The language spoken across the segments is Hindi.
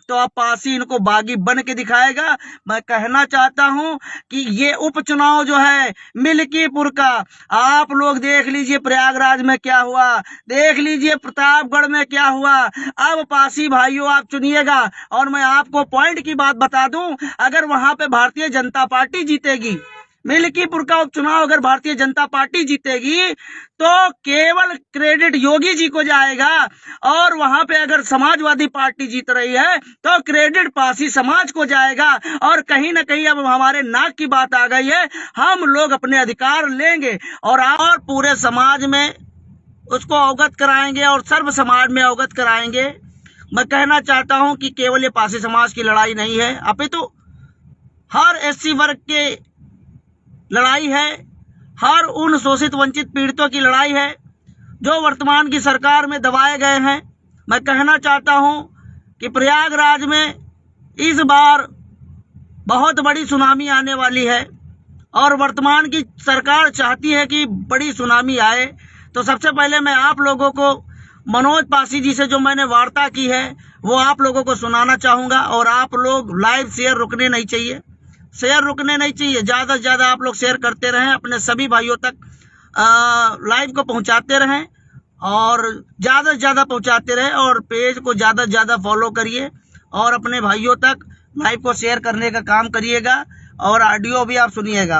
तो अब पासी इनको बागी बन के दिखाएगा। मैं कहना चाहता हूं कि ये उपचुनाव जो है मिल्कीपुर का, आप लोग देख लीजिए प्रयागराज में क्या हुआ, देख लीजिए प्रतापगढ़ में क्या हुआ। अब पासी भाइयों आप चुनिएगा। और मैं आपको पॉइंट की बात बता दूं, अगर वहां पे भारतीय जनता पार्टी जीतेगी, मिल्कीपुर का उपचुनाव अगर भारतीय जनता पार्टी जीतेगी, तो केवल क्रेडिट योगी जी को जाएगा। और वहां पे अगर समाजवादी पार्टी जीत रही है तो क्रेडिट पासी समाज को जाएगा। और कहीं ना कहीं अब हमारे नाक की बात आ गई है, हम लोग अपने अधिकार लेंगे और पूरे समाज में उसको अवगत कराएंगे और सर्व समाज में अवगत कराएंगे। मैं कहना चाहता हूं कि केवल ये पासी समाज की लड़ाई नहीं है, अपितु हर एससी वर्ग के लड़ाई है, हर उन शोषित वंचित पीड़ितों की लड़ाई है जो वर्तमान की सरकार में दबाए गए हैं। मैं कहना चाहता हूं कि प्रयागराज में इस बार बहुत बड़ी सुनामी आने वाली है और वर्तमान की सरकार चाहती है कि बड़ी सुनामी आए। तो सबसे पहले मैं आप लोगों को मनोज पासी जी से जो मैंने वार्ता की है वो आप लोगों को सुनाना चाहूंगा। और आप लोग लाइव शेयर रुकने नहीं चाहिए, शेयर रुकने नहीं चाहिए, ज्यादा से ज्यादा आप लोग शेयर करते रहें, अपने सभी भाइयों तक लाइव को पहुंचाते रहें और ज्यादा से ज्यादा पहुंचाते रहें। और पेज को ज्यादा से ज्यादा फॉलो करिए और अपने भाइयों तक लाइव को शेयर करने का काम करिएगा और ऑडियो भी आप सुनिएगा।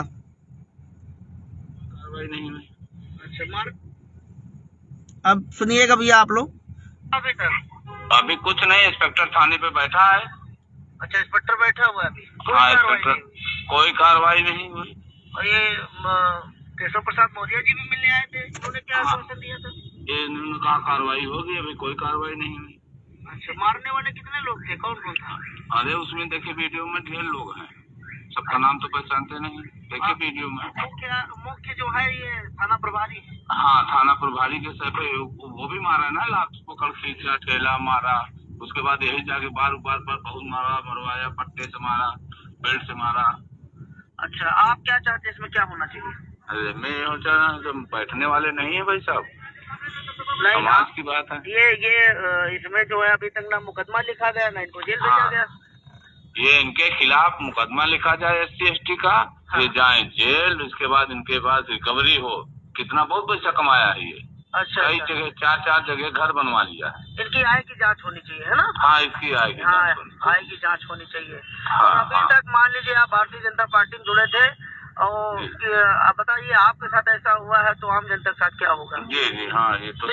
अब सुनिएगा भैया आप लोग। अभी कुछ नहीं, इंस्पेक्टर थाने पे बैठा है। अच्छा, इंस्पेक्टर बैठा हुआ है अभी? हाँ, इंस्पेक्टर कोई कार्रवाई नहीं हुई। और ये केशव प्रसाद मौर्य जी भी मिलने आए थे, उन्होंने क्या आश्वासन दिया था? ये इन्होंने कहा कार्रवाई होगी, अभी कोई कार्रवाई नहीं हुई। अच्छा, मारने वाले कितने लोग थे, कौन कौन था? अरे उसमें देखिए वीडियो में ढेर लोग हैं, सबका नाम तो पहचानते नहीं, देखिए वीडियो में। मुख्य जो है ये थाना प्रभारी। हाँ, थाना प्रभारी के सर पे वो भी मारा ना, लात पकड़ खींचा, ठेला मारा, उसके बाद यही जाके बार बार बहुत मारा, मरवाया, पट्टे से मारा, बेल्ट से मारा। अच्छा, आप क्या चाहते हैं, इसमें क्या होना चाहिए? अरे मैं ये चाह रहा हूँ, बैठने वाले नहीं है भाई साहब, समाज की बात है। ये इसमें जो है अभी तक ना मुकदमा लिखा गया ना इनको जेल भेजा गया। ये इनके खिलाफ मुकदमा लिखा जाए SC/ST का, ये जाए जेल, इसके बाद इनके पास रिकवरी हो। कितना बहुत पैसा कमाया है ये। अच्छा, कई जगह 4 जगह घर बनवा लिया है। इनकी आय की जांच होनी चाहिए, है ना? हाँ, इसकी आय की आय की जांच होनी चाहिए। और अभी तक मान लीजिए आप भारतीय जनता पार्टी में जुड़े थे और आप बताइए, आपके साथ ऐसा हुआ है तो आम जनता के साथ क्या होगा? जी हाँ, ये तो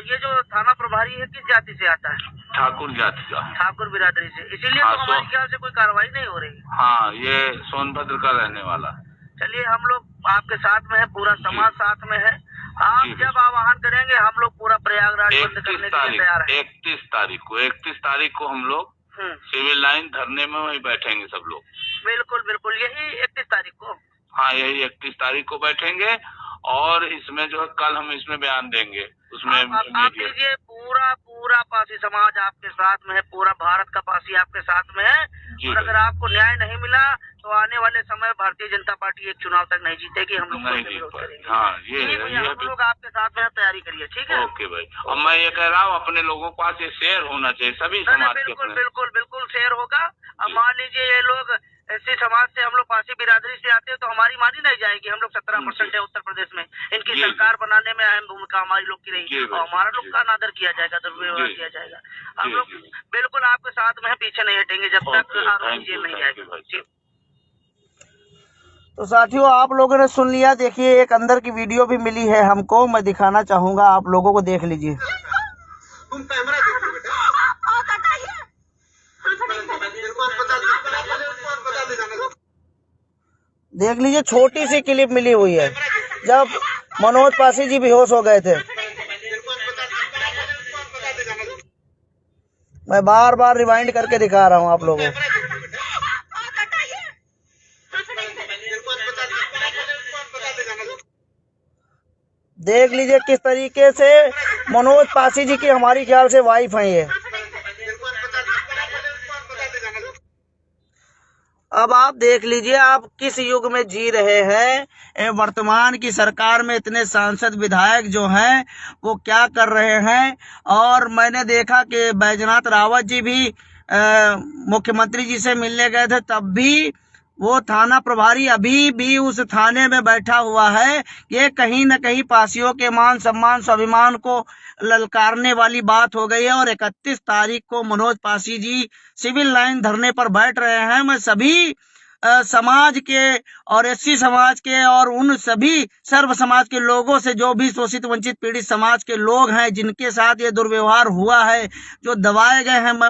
ये जो थाना प्रभारी है किस जाति से आता है? ठाकुर जाति का, ठाकुर बिरादरी से, इसीलिए तो हमारे ख्याल से कोई कार्रवाई नहीं हो रही। हाँ, ये सोनभद्र का रहने वाला। चलिए, हम लोग आपके साथ में है, पूरा समाज साथ में है। आप जब आह्वान करेंगे हम लोग पूरा प्रयागराज बंद करने के लिए तैयार है। 31 तारीख को हम लोग सिविल लाइन धरने में वहीं बैठेंगे सब लोग। बिल्कुल बिल्कुल, यही 31 तारीख को। हाँ, यही 31 तारीख को बैठेंगे और इसमें जो है कल हम इसमें बयान देंगे। उसमें आप लीजिए, पूरा पासी समाज आपके साथ में है, पूरा भारत का पासी आपके साथ में है। और अगर आपको न्याय नहीं मिला तो आने वाले समय भारतीय जनता पार्टी एक चुनाव तक नहीं जीतेगी, हम लोग विरोध करेंगे। हाँ, हम लोग आपके साथ में तैयारी करिए, ठीक है? ओके भाई। और मैं ये कह रहा हूँ, अपने लोगों के पास ये शेयर होना चाहिए, सभी समाज के। बिल्कुल शेयर होगा। अब मान लीजिए ये लोग ऐसे समाज से, हम लोग पासी बिरादरी से आते हैं तो हमारी मानी नहीं जाएगी। हम लोग 17% है उत्तर प्रदेश में, इनकी सरकार बनाने में अहम भूमिका हमारी लोग की रही और हमारा लोग का अनादर किया जाएगा, दुर्व्यवहार किया जाएगा। हम लोग बिल्कुल आपके साथ में है, पीछे नहीं हटेंगे जब तक आरोपी जेल नहीं जाएगा। तो साथियों, आप लोगों ने सुन लिया। देखिए, एक अंदर की वीडियो भी मिली है हमको, मैं दिखाना चाहूंगा, आप लोगों को देख लीजिए। देख लीजिए, छोटी सी क्लिप मिली हुई है जब मनोज पासी जी बेहोश हो गए थे। मैं बार बार रिवाइंड करके दिखा रहा हूँ आप लोगों को। देख लीजिए किस तरीके से मनोज पासी जी की हमारी ख्याल से वाइफ है ये। अब आप देख लीजिए, आप किस युग में जी रहे हैं। वर्तमान की सरकार में इतने सांसद विधायक जो हैं वो क्या कर रहे हैं। और मैंने देखा कि बैजनाथ रावत जी भी मुख्यमंत्री जी से मिलने गए थे, तब भी वो थाना प्रभारी अभी भी उस थाने में बैठा हुआ है। ये कहीं न कहीं पासियों के मान सम्मान स्वाभिमान को ललकारने वाली बात हो गई है। और 31 तारीख को मनोज पासी जी सिविल लाइन धरने पर बैठ रहे हैं। मैं सभी समाज के और एससी समाज के और उन सभी सर्व समाज के लोगों से, जो भी शोषित वंचित पीड़ित समाज के लोग हैं जिनके साथ ये दुर्व्यवहार हुआ है, जो दबाए गए हैं, मैं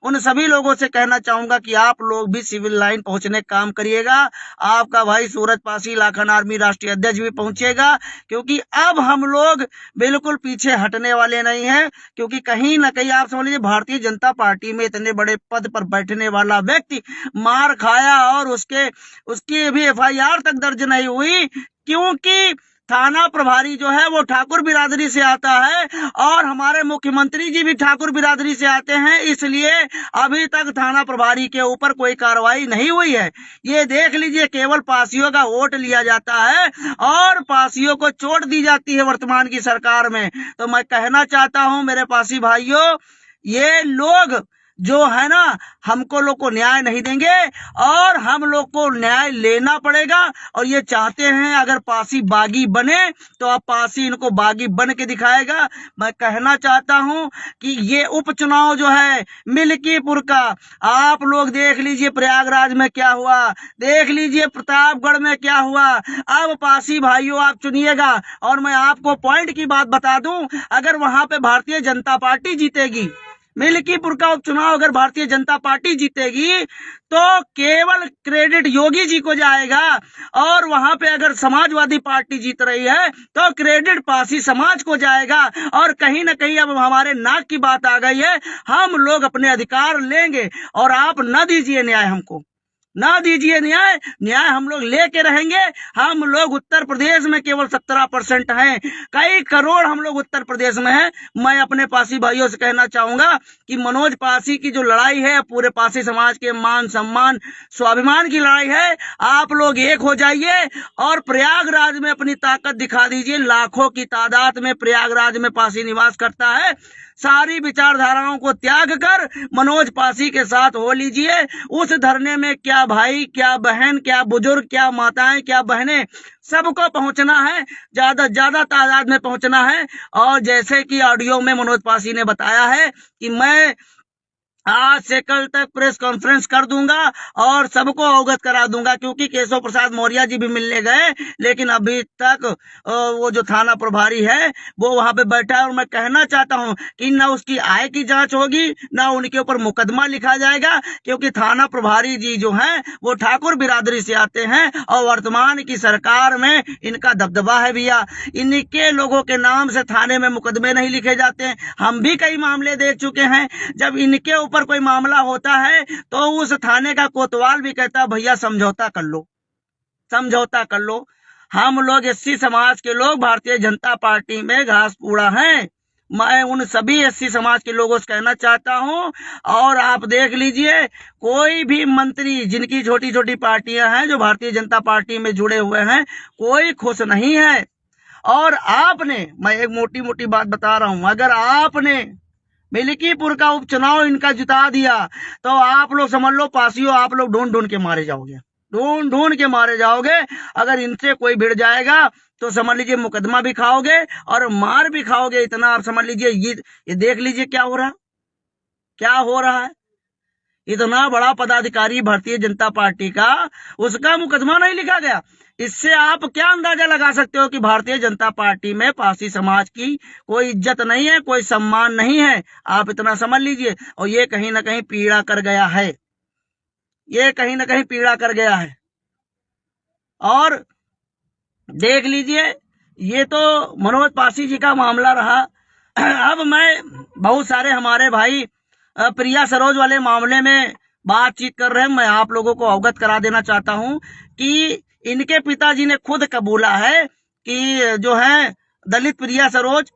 उन सभी लोगों से कहना चाहूंगा कि आप लोग भी सिविल लाइन पहुंचने का काम करिएगा। आपका भाई सूरज पासी लाखन आर्मी राष्ट्रीय अध्यक्ष भी पहुंचेगा, क्योंकि अब हम लोग बिल्कुल पीछे हटने वाले नहीं है। क्योंकि कहीं ना कहीं आप समझ लीजिए, भारतीय जनता पार्टी में इतने बड़े पद पर बैठने वाला व्यक्ति मार खाया और उसकी भी FIR तक दर्ज नहीं हुई, क्योंकि थाना प्रभारी जो है वो ठाकुर बिरादरी से आता है और हमारे मुख्यमंत्री जी भी ठाकुर बिरादरी से आते हैं। इसलिए अभी तक थाना प्रभारी के ऊपर कोई कार्रवाई नहीं हुई है। ये देख लीजिए, केवल पासियों का वोट लिया जाता है और पासियों को चोट दी जाती है वर्तमान की सरकार में। तो मैं कहना चाहता हूं मेरे पासी भाइयों, ये लोग जो है ना, हमको लोग को न्याय नहीं देंगे और हम लोग को न्याय लेना पड़ेगा। और ये चाहते हैं अगर पासी बागी बने तो अब पासी इनको बागी बन के दिखाएगा। मैं कहना चाहता हूं कि ये उपचुनाव जो है मिल्कीपुर का, आप लोग देख लीजिए प्रयागराज में क्या हुआ, देख लीजिए प्रतापगढ़ में क्या हुआ। अब पासी भाइयों आप चुनिएगा। और मैं आपको पॉइंट की बात बता दूं, अगर वहां पे भारतीय जनता पार्टी जीतेगी, मिल्कीपुर का उपचुनाव अगर भारतीय जनता पार्टी जीतेगी, तो केवल क्रेडिट योगी जी को जाएगा। और वहां पे अगर समाजवादी पार्टी जीत रही है तो क्रेडिट पासी समाज को जाएगा। और कहीं ना कहीं अब हमारे नाक की बात आ गई है, हम लोग अपने अधिकार लेंगे। और आप न दीजिए न्याय, हमको ना दीजिए न्याय, न्याय हम लोग लेके रहेंगे। हम लोग उत्तर प्रदेश में केवल 17% हैं, कई करोड़ हम लोग उत्तर प्रदेश में हैं। मैं अपने पासी भाइयों से कहना चाहूंगा कि मनोज पासी की जो लड़ाई है, पूरे पासी समाज के मान सम्मान स्वाभिमान की लड़ाई है। आप लोग एक हो जाइए और प्रयागराज में अपनी ताकत दिखा दीजिए। लाखों की तादाद में प्रयागराज में पासी निवास करता है। सारी विचारधाराओं को त्याग कर मनोज पासी के साथ हो लीजिए। उस धरने में क्या भाई, क्या बहन, क्या बुजुर्ग, क्या माताएं, क्या बहनें, सबको पहुंचना है, ज्यादा तादाद में पहुंचना है। और जैसे कि ऑडियो में मनोज पासी ने बताया है कि मैं आज से कल तक प्रेस कॉन्फ्रेंस कर दूंगा और सबको अवगत करा दूंगा, क्योंकि केशव प्रसाद मौर्य जी भी मिलने गए, लेकिन अभी तक वो जो थाना प्रभारी है वो वहां पे बैठा है। और मैं कहना चाहता हूं कि ना उसकी आय की जांच होगी, ना उनके ऊपर मुकदमा लिखा जाएगा, क्योंकि थाना प्रभारी जी जो हैं वो ठाकुर बिरादरी से आते हैं और वर्तमान की सरकार में इनका दबदबा है भैया। इनके लोगों के नाम से थाने में मुकदमे नहीं लिखे जाते हैं। हम भी कई मामले देख चुके हैं, जब इनके पर कोई मामला होता है तो उस थाने का कोतवाल भी कहता है भैया समझौता कर लो, समझौता कर लो। हम लोग एससी समाज के लोग भारतीय जनता पार्टी में घास पूड़ा हैं। मैं उन सभी एससी समाज के लोगों से कहना चाहता हूं, और आप देख लीजिए कोई भी मंत्री जिनकी छोटी छोटी पार्टियां हैं जो भारतीय जनता पार्टी में जुड़े हुए हैं, कोई खुश नहीं है। और आपने, मैं एक मोटी मोटी बात बता रहा हूं, अगर आपने मिल्कीपुर का उपचुनाव इनका जिता दिया तो आप लोग समझ लो पासियों, आप लोग ढूंढ ढूंढ के मारे जाओगे, ढूंढ ढूंढ के मारे जाओगे। अगर इनसे कोई भिड़ जाएगा तो समझ लीजिए मुकदमा भी खाओगे और मार भी खाओगे। इतना आप समझ लीजिए। ये देख लीजिए क्या हो रहा, क्या हो रहा है। इतना बड़ा पदाधिकारी भारतीय जनता पार्टी का, उसका मुकदमा नहीं लिखा गया। इससे आप क्या अंदाजा लगा सकते हो कि भारतीय जनता पार्टी में पासी समाज की कोई इज्जत नहीं है, कोई सम्मान नहीं है। आप इतना समझ लीजिए। और ये कहीं ना कहीं पीड़ा कर गया है, ये कहीं ना कहीं पीड़ा कर गया है। और देख लीजिए, ये तो मनोज पासी जी का मामला रहा। अब मैं, बहुत सारे हमारे भाई प्रिया सरोज वाले मामले में बातचीत कर रहे हैं। मैं आप लोगों को अवगत करा देना चाहता हूं कि इनके पिताजी ने खुद कबूला है कि जो है दलित प्रिया सरोज,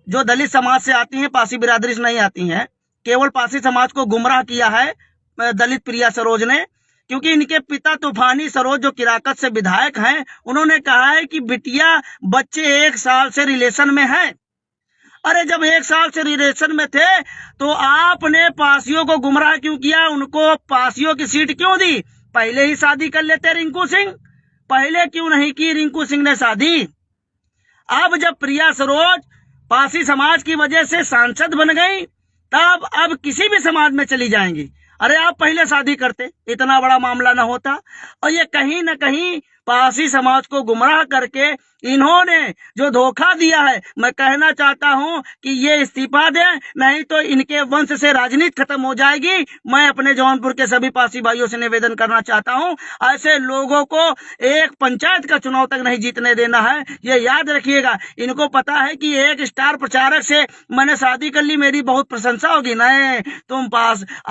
जो दलित समाज से आती हैं, पासी बिरादरी से नहीं आती हैं, केवल पासी समाज को गुमराह किया है दलित प्रिया सरोज ने। क्योंकि इनके पिता तूफानी सरोज जो किराकत से विधायक हैं, उन्होंने कहा है कि बिटिया बच्चे 1 साल से रिलेशन में है। अरे जब 1 साल से रिलेशन में थे तो आपने पासियों को गुमराह क्यों किया? उनको पासियों की सीट क्यों दी? पहले ही शादी कर लेते रिंकू सिंह, पहले क्यों नहीं की रिंकू सिंह ने शादी? अब जब प्रिया सरोज पासी समाज की वजह से सांसद बन गई, तब अब किसी भी समाज में चली जाएंगी। अरे आप पहले शादी करते, इतना बड़ा मामला न होता। और ये कहीं न कहीं पासी समाज को गुमराह करके इन्होंने जो धोखा दिया है, मैं कहना चाहता हूं कि ये इस्तीफा दें, नहीं तो इनके वंश से राजनीति खत्म हो जाएगी। मैं अपने जौनपुर के सभी पासी भाइयों से निवेदन करना चाहता हूं, ऐसे लोगों को एक पंचायत का चुनाव तक नहीं जीतने देना है। ये याद रखिएगा। इनको पता है कि एक स्टार प्रचारक से मैंने शादी कर ली, मेरी बहुत प्रशंसा होगी। नहीं, तुम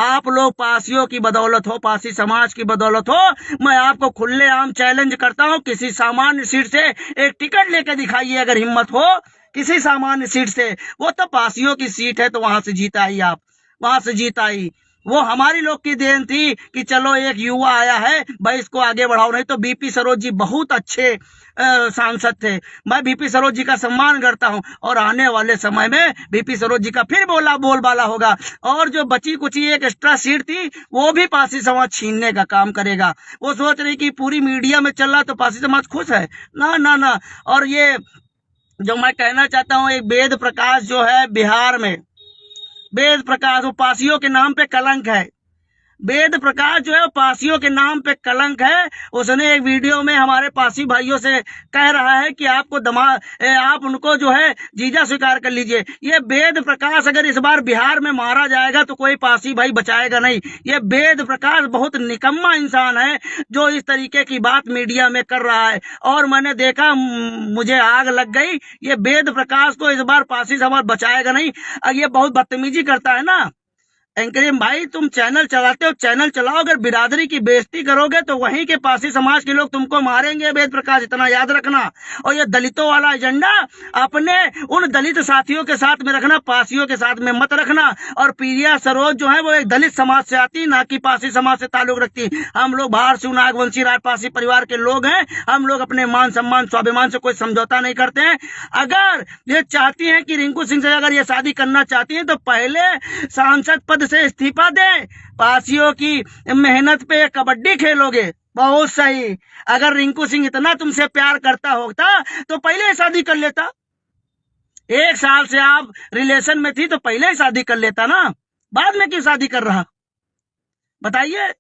आप लोग पासियों की बदौलत हो, पासी समाज की बदौलत हो। मैं आपको खुलेआम चैलेंज करता हूं, किसी सामान्य सीट से एक टिकट लेकर दिखाइए अगर हिम्मत हो, किसी सामान्य सीट से। वो तो पासियों की सीट है, तो वहां से जीत आई आप, वहां से जीत आई। वो हमारी लोग की देन थी कि चलो एक युवा आया है भाई, इसको आगे बढ़ाओ। नहीं तो बीपी सरोज जी बहुत अच्छे सांसद थे। मैं बीपी सरोज जी का सम्मान करता हूं, और आने वाले समय में बीपी सरोज जी का फिर बोलबाला होगा। और जो बची कुची एक एक्स्ट्रा सीट थी, वो भी पासी समाज छीनने का काम करेगा। वो सोच रही कि पूरी मीडिया में चल रहा तो पासी समाज खुश है। ना ना ना। और ये जो मैं कहना चाहता हूं, एक वेद प्रकाश जो है बिहार में, वेद प्रकाश, वो पासियों के नाम पे कलंक है। वेद प्रकाश जो है पासियों के नाम पे कलंक है। उसने एक वीडियो में हमारे पासी भाइयों से कह रहा है कि आपको आप उनको जो है जीजा स्वीकार कर लीजिए। ये वेद प्रकाश अगर इस बार बिहार में मारा जाएगा तो कोई पासी भाई बचाएगा नहीं। ये वेद प्रकाश बहुत निकम्मा इंसान है जो इस तरीके की बात मीडिया में कर रहा है, और मैंने देखा, मुझे आग लग गई। ये वेद प्रकाश को इस बार पासी समाज बचाएगा नहीं। ये बहुत बदतमीजी करता है ना। एंकरिंग भाई, तुम चैनल चलाते हो, चैनल चलाओ, अगर बिरादरी की बेइज्जती करोगे तो वहीं के पासी समाज के लोग तुमको मारेंगे। वेद प्रकाश, इतना याद रखना। और ये दलितों वाला एजेंडा अपने उन दलित साथियों के साथ में रखना, पासियों के साथ में मत रखना। और प्रिया सरोज जो है वो एक दलित समाज से आती, ना कि पासी समाज से ताल्लुक रखती। हम लोग बाहर से नागवंशी राजपासी परिवार के लोग हैं। हम लोग अपने मान सम्मान स्वाभिमान से कोई समझौता नहीं करते हैं। अगर ये चाहती हैं कि रिंकू सिंह से अगर ये शादी करना चाहती हैं तो पहले सांसद पद से इस्तीफा दें। पासियों की मेहनत पे कबड्डी खेलोगे, बहुत सही। अगर रिंकू सिंह इतना तुमसे प्यार करता होता तो पहले ही शादी कर लेता। 1 साल से आप रिलेशन में थी तो पहले ही शादी कर लेता ना, बाद में क्यों शादी कर रहा? बताइए।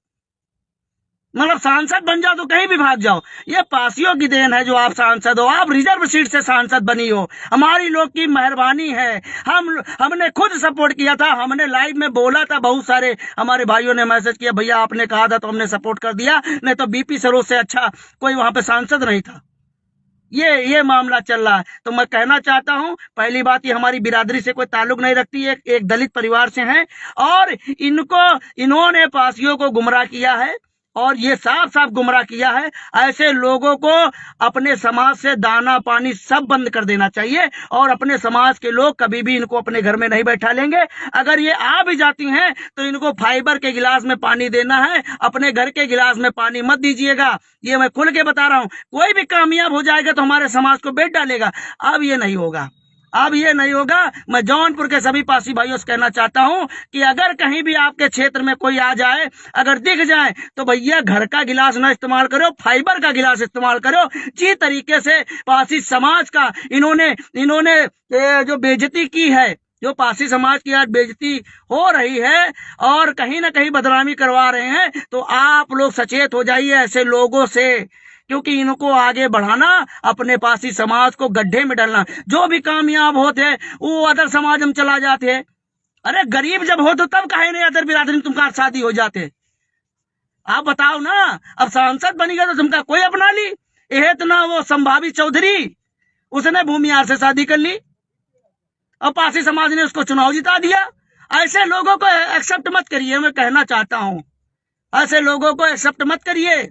मतलब सांसद बन जाओ तो कहीं भी भाग जाओ। ये पासियों की देन है जो आप सांसद हो। आप रिजर्व सीट से सांसद बनी हो, हमारी लोग की मेहरबानी है। हमने खुद सपोर्ट किया था, हमने लाइव में बोला था। बहुत सारे हमारे भाइयों ने मैसेज किया, भैया आपने कहा था तो हमने सपोर्ट कर दिया, नहीं तो बीपी सरोज से अच्छा कोई वहां पे सांसद नहीं था। ये मामला चल रहा है। तो मैं कहना चाहता हूं, पहली बात, ये हमारी बिरादरी से कोई ताल्लुक नहीं रखती, एक दलित परिवार से हैं, और इन्होंने पासियों को गुमराह किया है, और ये साफ साफ गुमराह किया है। ऐसे लोगों को अपने समाज से दाना पानी सब बंद कर देना चाहिए, और अपने समाज के लोग कभी भी इनको अपने घर में नहीं बैठा लेंगे। अगर ये आ भी जाती हैं तो इनको फाइबर के गिलास में पानी देना है, अपने घर के गिलास में पानी मत दीजिएगा। ये मैं खुल के बता रहा हूं। कोई भी कामयाब हो जाएगा तो हमारे समाज को बेच डालेगा। अब ये नहीं होगा, अब ये नहीं होगा। मैं जौनपुर के सभी पासी भाइयों से कहना चाहता हूं कि अगर कहीं भी आपके क्षेत्र में कोई आ जाए, अगर दिख जाए, तो भैया घर का गिलास ना इस्तेमाल करो, फाइबर का गिलास इस्तेमाल करो। जिस तरीके से पासी समाज का इन्होंने जो बेइज्जती की है, जो पासी समाज की आज बेइज्जती हो रही है और कहीं ना कहीं बदनामी करवा रहे हैं, तो आप लोग सचेत हो जाइए ऐसे लोगों से, क्योंकि इनको आगे बढ़ाना, अपने पासी समाज को गड्ढे में डालना। जो भी कामयाब होते वो अदर समाज में चला जाते। अरे गरीब जब हो तो तब काहे नहीं अदर बिरादरी में तुमका शादी हो जाते? आप बताओ ना। अब सांसद बनी गया तो तुमका कोई अपना ली। यह तो ना वो संभावी चौधरी, उसने भूमिहार से शादी कर ली और पासी समाज ने उसको चुनाव जिता दिया। ऐसे लोगों को एक्सेप्ट मत करिए। मैं कहना चाहता हूं, ऐसे लोगों को एक्सेप्ट मत करिए।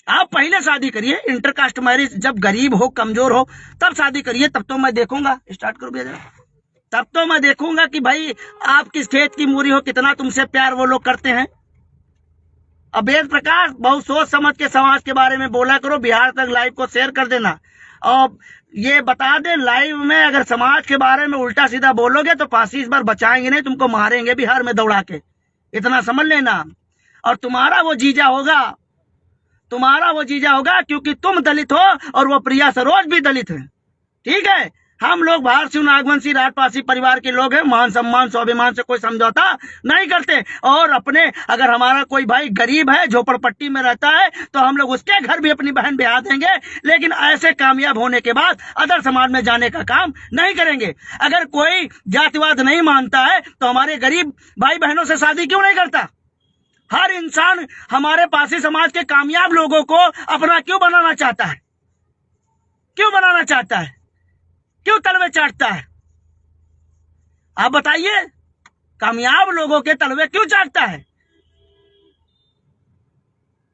आप पहले शादी करिए, इंटरकास्ट मैरिज, जब गरीब हो, कमजोर हो, तब शादी करिए। तब तो मैं देखूंगा, स्टार्ट करो भैया, तब तो मैं देखूंगा कि भाई आप किस खेत की मूरी हो, कितना तुमसे प्यार वो लोग करते हैं। अब वेद प्रकाश, बहुत सोच समझ के समाज के बारे में बोला करो। बिहार तक लाइव को शेयर कर देना। और ये बता दें लाइव में, अगर समाज के बारे में उल्टा सीधा बोलोगे तो फांसी इस बार बचाएंगे नहीं, तुमको मारेंगे बिहार में दौड़ा के, इतना समझ लेना। और तुम्हारा वो जीजा होगा क्योंकि तुम दलित हो और वो प्रिया सरोज भी दलित है। ठीक है, हम लोग बाहर से नागवंशी राजपासी परिवार के लोग हैं, मान सम्मान स्वाभिमान से कोई समझौता नहीं करते। और अपने अगर हमारा कोई भाई गरीब है, झोपड़पट्टी में रहता है, तो हम लोग उसके घर भी अपनी बहन ब्याह देंगे, लेकिन ऐसे कामयाब होने के बाद अदर समाज में जाने का काम नहीं करेंगे। अगर कोई जातिवाद नहीं मानता है तो हमारे गरीब भाई बहनों से शादी क्यों नहीं करता? हर इंसान हमारे पासी समाज के कामयाब लोगों को अपना क्यों बनाना चाहता है? क्यों तलवे चाटता है? आप बताइए, कामयाब लोगों के तलवे क्यों चाटता है?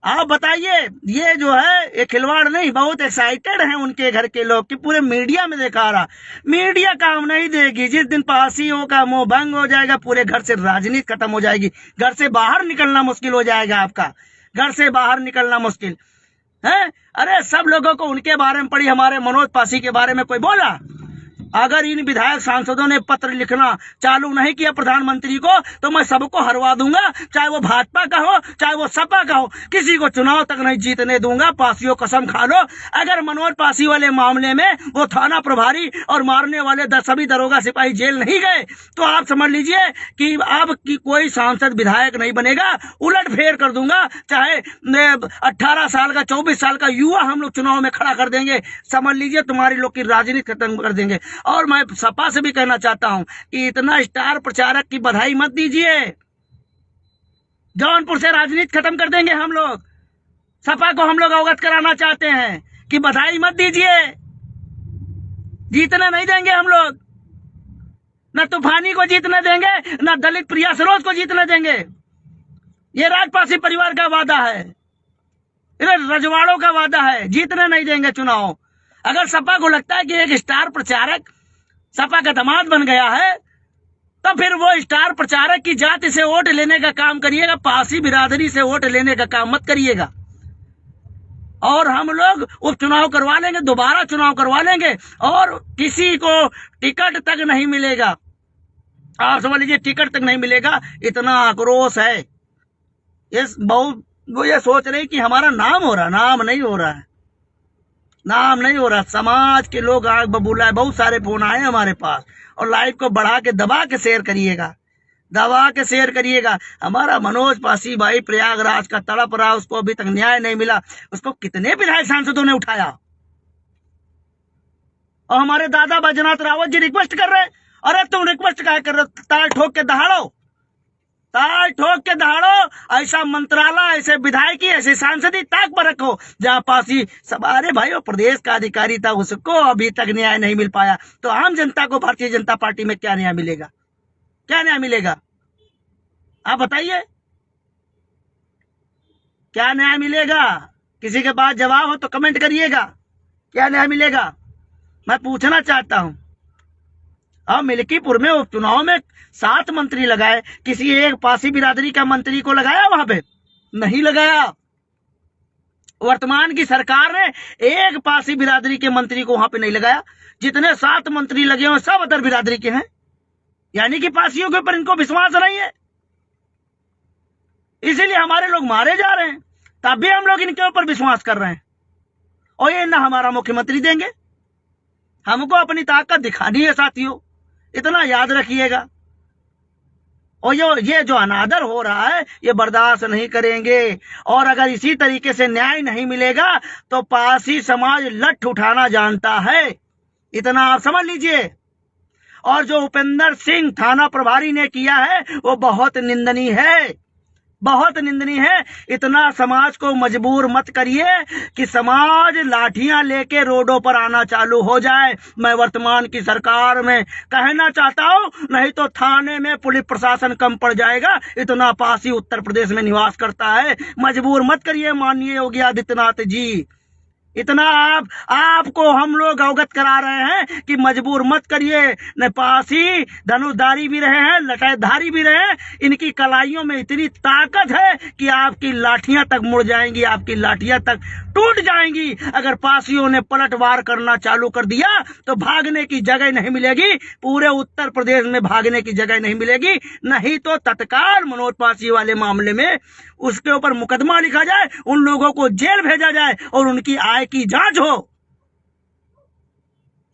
आप बताइए। ये जो है ये खिलवाड़ नहीं, बहुत एक्साइटेड हैं उनके घर के लोग कि पूरे मीडिया में दिखा रहा। मीडिया काम नहीं देगी। जिस दिन पासियों का मोह भंग हो जाएगा, पूरे घर से राजनीति खत्म हो जाएगी। घर से बाहर निकलना मुश्किल हो जाएगा आपका, घर से बाहर निकलना मुश्किल है। अरे सब लोगों को उनके बारे में पड़ी, हमारे मनोज पासी के बारे में कोई बोला? अगर इन विधायक सांसदों ने पत्र लिखना चालू नहीं किया प्रधानमंत्री को, तो मैं सबको हरवा दूंगा, चाहे वो भाजपा का हो चाहे वो सपा का हो, किसी को चुनाव तक नहीं जीतने दूंगा। पासियों कसम खा लो, अगर मनोज पासी वाले मामले में वो थाना प्रभारी और मारने वाले सभी दरोगा सिपाही जेल नहीं गए, तो आप समझ लीजिए कि अब की कोई सांसद विधायक नहीं बनेगा। उलट फेर कर दूंगा, चाहे 18 साल का 24 साल का युवा हम लोग चुनाव में खड़ा कर देंगे। समझ लीजिए तुम्हारी लोग की राजनीति खत्म कर देंगे। और मैं सपा से भी कहना चाहता हूं कि इतना स्टार प्रचारक की बधाई मत दीजिए। जौनपुर से राजनीति खत्म कर देंगे हम लोग। सपा को हम लोग अवगत कराना चाहते हैं कि बधाई मत दीजिए, जीतना नहीं देंगे हम लोग। न तूफानी को जीतने देंगे, न दलित प्रिया सरोज को जीतने देंगे। ये राजपासी परिवार का वादा है, रजवाड़ों का वादा है, जीतने नहीं देंगे चुनाव। अगर सपा को लगता है कि एक स्टार प्रचारक सपा का दामाद बन गया है, तो फिर वो स्टार प्रचारक की जाति से वोट लेने का काम करिएगा, पासी बिरादरी से वोट लेने का काम मत करिएगा। और हम लोग उपचुनाव करवा लेंगे, दोबारा चुनाव करवा लेंगे, और किसी को टिकट तक नहीं मिलेगा। आप समझ लीजिए, टिकट तक नहीं मिलेगा। इतना आक्रोश है। वो ये सोच रहे कि हमारा नाम हो रहा, नाम नहीं हो रहा है, नाम नहीं हो रहा। समाज के लोग आग बबूला है। बहुत सारे फोन आए हमारे पास, और लाइव को बढ़ा के दबा के शेयर करिएगा, हमारा मनोज पासी भाई प्रयागराज का तड़प रहा, उसको अभी तक न्याय नहीं मिला। उसको कितने विधायक सांसदों ने उठाया, और हमारे दादा बैजनाथ रावत जी रिक्वेस्ट कर रहे। अरे तुम रिक्वेस्ट क्या कर रहे हो? ताल ठोक के दहाड़ो। ऐसा मंत्रालय, ऐसे विधायकी, ऐसे सांसदी ताक पर रखो जहाँ पासी सब। अरे भाई, वो प्रदेश का अधिकारी था, उसको अभी तक न्याय नहीं मिल पाया, तो आम जनता को भारतीय जनता पार्टी में क्या न्याय मिलेगा? क्या न्याय मिलेगा? आप बताइए, क्या न्याय मिलेगा? किसी के पास जवाब हो तो कमेंट करिएगा, क्या न्याय मिलेगा? मैं पूछना चाहता हूं। अब मिल्कीपुर में उपचुनाव में 7 मंत्री लगाए, किसी एक पासी बिरादरी का मंत्री को लगाया? वहां पे नहीं लगाया। वर्तमान की सरकार ने एक पासी बिरादरी के मंत्री को वहां पे नहीं लगाया। जितने 7 मंत्री लगे हुए सब अदर बिरादरी के हैं, यानी कि पासियों के ऊपर इनको विश्वास नहीं है, इसीलिए हमारे लोग मारे जा रहे हैं। तब भी हम लोग इनके ऊपर विश्वास कर रहे हैं, और ये ना हमारा मुख्यमंत्री देंगे। हमको अपनी ताकत दिखानी है साथियों, इतना याद रखिएगा। और ये जो अनादर हो रहा है, ये बर्दाश्त नहीं करेंगे। और अगर इसी तरीके से न्याय नहीं मिलेगा तो पासी समाज लठ उठाना जानता है, इतना आप समझ लीजिए। और जो उपेंद्र सिंह थाना प्रभारी ने किया है वो बहुत निंदनीय है, बहुत निंदनीय है। इतना समाज को मजबूर मत करिए कि समाज लाठियां लेके रोडों पर आना चालू हो जाए। मैं वर्तमान की सरकार में कहना चाहता हूं, नहीं तो थाने में पुलिस प्रशासन कम पड़ जाएगा। इतना पासी उत्तर प्रदेश में निवास करता है, मजबूर मत करिए माननीय योगी आदित्यनाथ जी। इतना आपको हम लोग अवगत करा रहे हैं कि मजबूर मत करिए। न पासी धनुषधारी भी रहे हैं, लटाधारी भी रहे हैं, इनकी कलाइयों में इतनी ताकत है कि आपकी लाठियां तक मुड़ जाएंगी, आपकी लाठियां तक टूट जाएंगी। अगर पासियों ने पलटवार करना चालू कर दिया तो भागने की जगह नहीं मिलेगी, पूरे उत्तर प्रदेश में भागने की जगह नहीं मिलेगी। नहीं तो तत्काल मनोज पासी वाले मामले में उसके ऊपर मुकदमा लिखा जाए, उन लोगों को जेल भेजा जाए और उनकी आय की जांच हो।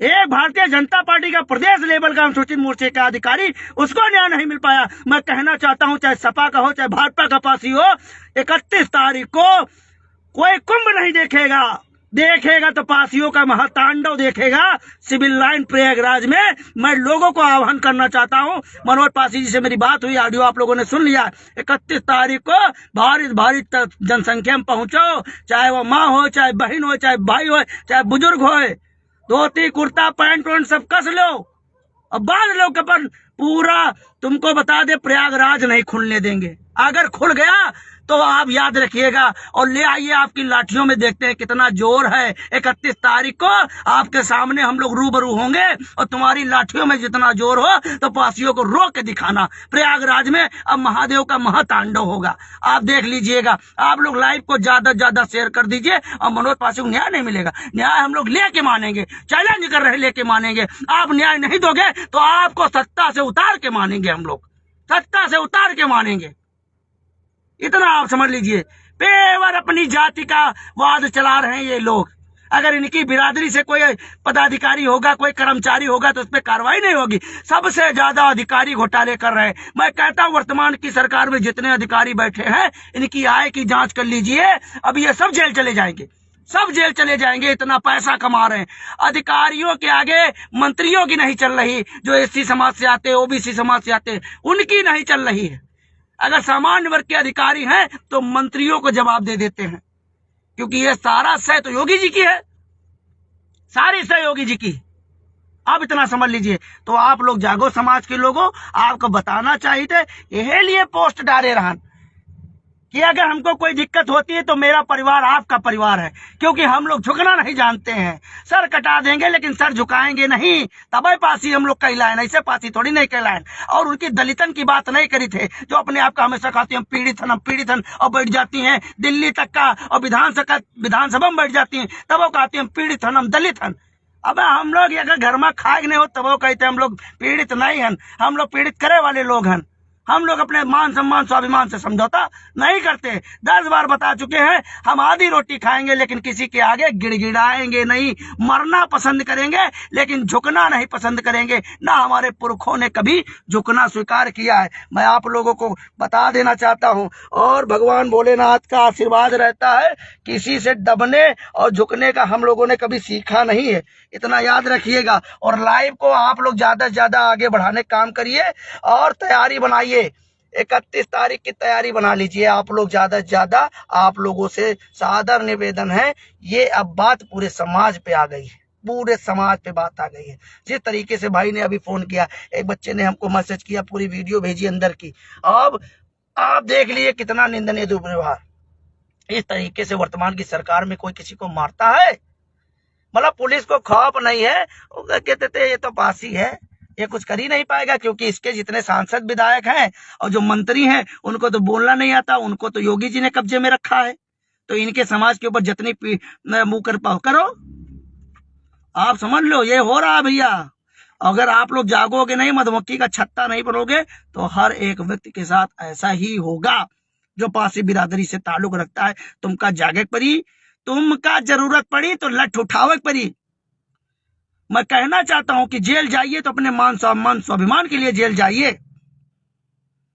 एक भारतीय जनता पार्टी का प्रदेश लेवल का अनुसूचित मोर्चे का अधिकारी, उसको न्याय नहीं मिल पाया। मैं कहना चाहता हूं, चाहे सपा का हो चाहे भाजपा का पासी हो, 31 तारीख को कोई कुंभ नहीं देखेगा तो पासियों का महातांडव देखेगा सिविल लाइन प्रयागराज में। मैं लोगों को आह्वान करना चाहता हूं, मनोज पासी जी से मेरी बात हुई, ऑडियो आप लोगों ने सुन लिया। 31 तारीख को भारी जनसंख्या में पहुंचो, चाहे वो माँ हो, चाहे बहन हो, चाहे भाई हो, चाहे बुजुर्ग हो, धोती कुर्ता पैंट सब कस लो और बांध लो कपन। पूरा तुमको बता दे, प्रयागराज नहीं खुलने देंगे। अगर खुल गया तो आप याद रखिएगा और ले आइए, आपकी लाठियों में देखते हैं कितना जोर है। 31 तारीख को आपके सामने हम लोग रूबरू होंगे और तुम्हारी लाठियों में जितना जोर हो तो पासियों को रोक के दिखाना। प्रयागराज में अब महादेव का महातांडव होगा, आप देख लीजिएगा। आप लोग लाइव को ज्यादा से ज्यादा शेयर कर दीजिए और मनोज पासी को न्याय नहीं मिलेगा। न्याय हम लोग लेके मानेंगे, चैलेंज कर रहे लेके मानेंगे। आप न्याय नहीं दोगे तो आपको सत्ता से उतार के मानेंगे, हम लोग सत्ता से उतार के मानेंगे। इतना आप समझ लीजिए। पेवर अपनी जाति का वाद चला रहे हैं ये लोग। अगर इनकी बिरादरी से कोई पदाधिकारी होगा, कोई कर्मचारी होगा तो उस पर कार्रवाई नहीं होगी। सबसे ज्यादा अधिकारी घोटाले कर रहे हैं। मैं कहता हूं वर्तमान की सरकार में जितने अधिकारी बैठे हैं, इनकी आय की जांच कर लीजिए। अब ये सब जेल चले जाएंगे, सब जेल चले जाएंगे, इतना पैसा कमा रहे हैं। अधिकारियों के आगे मंत्रियों की नहीं चल रही, जो एससी समाज से आते, ओबीसी समाज से आते, उनकी नहीं चल रही है। अगर सामान्य वर्ग के अधिकारी हैं तो मंत्रियों को जवाब दे देते हैं, क्योंकि ये सारा सह तो योगी जी की है, सारी सह योगी जी की। आप इतना समझ लीजिए। तो आप लोग जागो, समाज के लोगों, आपको बताना चाहिए। यही लिए पोस्ट डाले रहन कि अगर हमको कोई दिक्कत होती है तो मेरा परिवार आपका परिवार है, क्योंकि हम लोग झुकना नहीं जानते हैं। सर कटा देंगे लेकिन सर झुकाएंगे नहीं, तब पासी हम लोग कहलाएं, ऐसे पासी थोड़ी नहीं कहलाएं। और उनकी दलितन की बात नहीं करी थे, जो अपने आप का हमेशा कहती हैं हम पीड़ित हन और बैठ जाती हैं दिल्ली तक का और विधानसभा में बैठ जाती हैं, तब वो कहती हैं पीड़ित हन, हम दलित हन। अब हम लोग अगर घर में खाए नहीं हो तब वो कहते हम लोग पीड़ित नहीं हन, हम लोग पीड़ित करे वाले लोग हन। हम लोग अपने मान सम्मान स्वाभिमान से समझौता नहीं करते। 10 बार बता चुके हैं, हम आधी रोटी खाएंगे लेकिन किसी के आगे गिड़गिड़ाएंगे नहीं। मरना पसंद करेंगे लेकिन झुकना नहीं पसंद करेंगे। ना हमारे पुरखों ने कभी झुकना स्वीकार किया है। मैं आप लोगों को बता देना चाहता हूं, और भगवान भोलेनाथ का आशीर्वाद रहता है, किसी से दबने और झुकने का हम लोगों ने कभी सीखा नहीं है, इतना याद रखिएगा। और लाइव को आप लोग ज्यादा से ज्यादा आगे बढ़ाने का काम करिए और तैयारी बनाइए। 31 तारीख की तैयारी बना लीजिए आप लोग ज्यादा से ज्यादा। आप लोगों से सादर निवेदन है, ये अब बात पूरे समाज पे आ गई है, पूरे समाज पे बात आ गई है। जिस तरीके से भाई ने अभी फोन किया, एक बच्चे ने हमको मैसेज किया, पूरी वीडियो भेजी अंदर की। अब आप देख लीजिए कितना निंदनीय दुर्व्यवहार। इस तरीके से वर्तमान की सरकार में कोई किसी को मारता है? मतलब पुलिस को खौफ नहीं है, कहते थे ये तो पासी है, ये कुछ कर ही नहीं पाएगा, क्योंकि इसके जितने सांसद विधायक हैं और जो मंत्री हैं उनको तो बोलना नहीं आता, उनको तो योगी जी ने कब्जे में रखा है। तो इनके समाज के ऊपर जितनी मुंह कर पाओ करो। आप समझ लो ये हो रहा भैया। अगर आप लोग जागोगे नहीं, मधुमक्खी का छत्ता नहीं बनोगे, तो हर एक व्यक्ति के साथ ऐसा ही होगा जो पासी बिरादरी से ताल्लुक रखता है। तुमका जागे पड़ी, तुमका जरूरत पड़ी तो लठ उठावे पड़ी। मैं कहना चाहता हूं कि जेल जाइए तो अपने मान सम्मान स्वाभिमान के लिए जेल जाइए,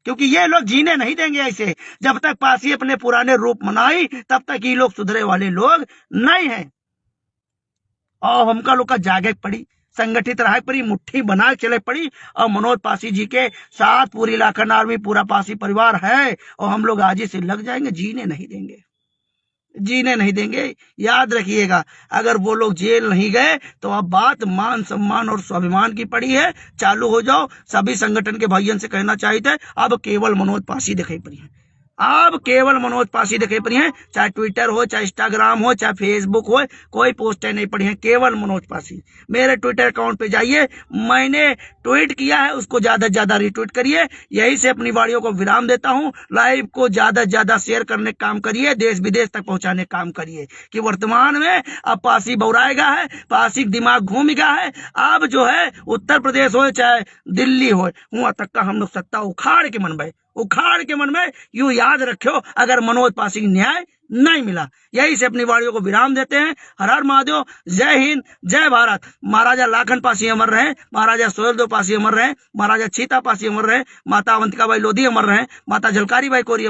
क्योंकि ये लोग जीने नहीं देंगे ऐसे। जब तक पासी अपने पुराने रूप मनाई तब तक ये लोग सुधरे वाले लोग नहीं हैं। और हमका लोग का जागे पड़ी, संगठित रहे पड़ी, मुट्ठी बना चले पड़ी। और मनोज पासी जी के साथ पूरी इलाका आर्मी, पूरा पासी परिवार है, और हम लोग आज ही से लग जाएंगे। जीने नहीं देंगे, जीने नहीं देंगे। याद रखिएगा, अगर वो लोग जेल नहीं गए तो अब बात मान सम्मान और स्वाभिमान की पड़ी है। चालू हो जाओ। सभी संगठन के भाइयों से कहना चाहिए, अब केवल मनोज पासी दिखाई पड़ी है। अब केवल मनोज पासी दिखे पड़ी हैं, चाहे ट्विटर हो, चाहे इंस्टाग्राम हो, चाहे फेसबुक हो, कोई पोस्टें नहीं पड़ी हैं, केवल मनोज पासी। मेरे ट्विटर अकाउंट पे जाइए, मैंने ट्वीट किया है उसको ज्यादा से ज्यादा रिट्वीट करिए। यही से अपनी वाणियों को विराम देता हूं। लाइव को ज्यादा से ज्यादा शेयर करने का काम करिए, देश विदेश तक पहुंचाने का काम करिए कि वर्तमान में अब पासी बौराएगा है, पासी दिमाग घूम गया है। अब जो है उत्तर प्रदेश हो चाहे दिल्ली हो, वहां तक का हम लोग सत्ता उखाड़ के मन में यूं याद रखो, अगर मनोज पासी की न्याय नहीं मिला। यही से अपनी वाणियों को विराम देते हैं। हर हर महादेव, जय हिंद, जय भारत। महाराजा लाखन पासी अमर रहे, महाराजा सोहेलदेव पासी अमर रहे, महाराजा चीता पासी अमर रहे, माता अवंतिका बाई लोधी अमर रहे, माता झलकारी बाई कोरी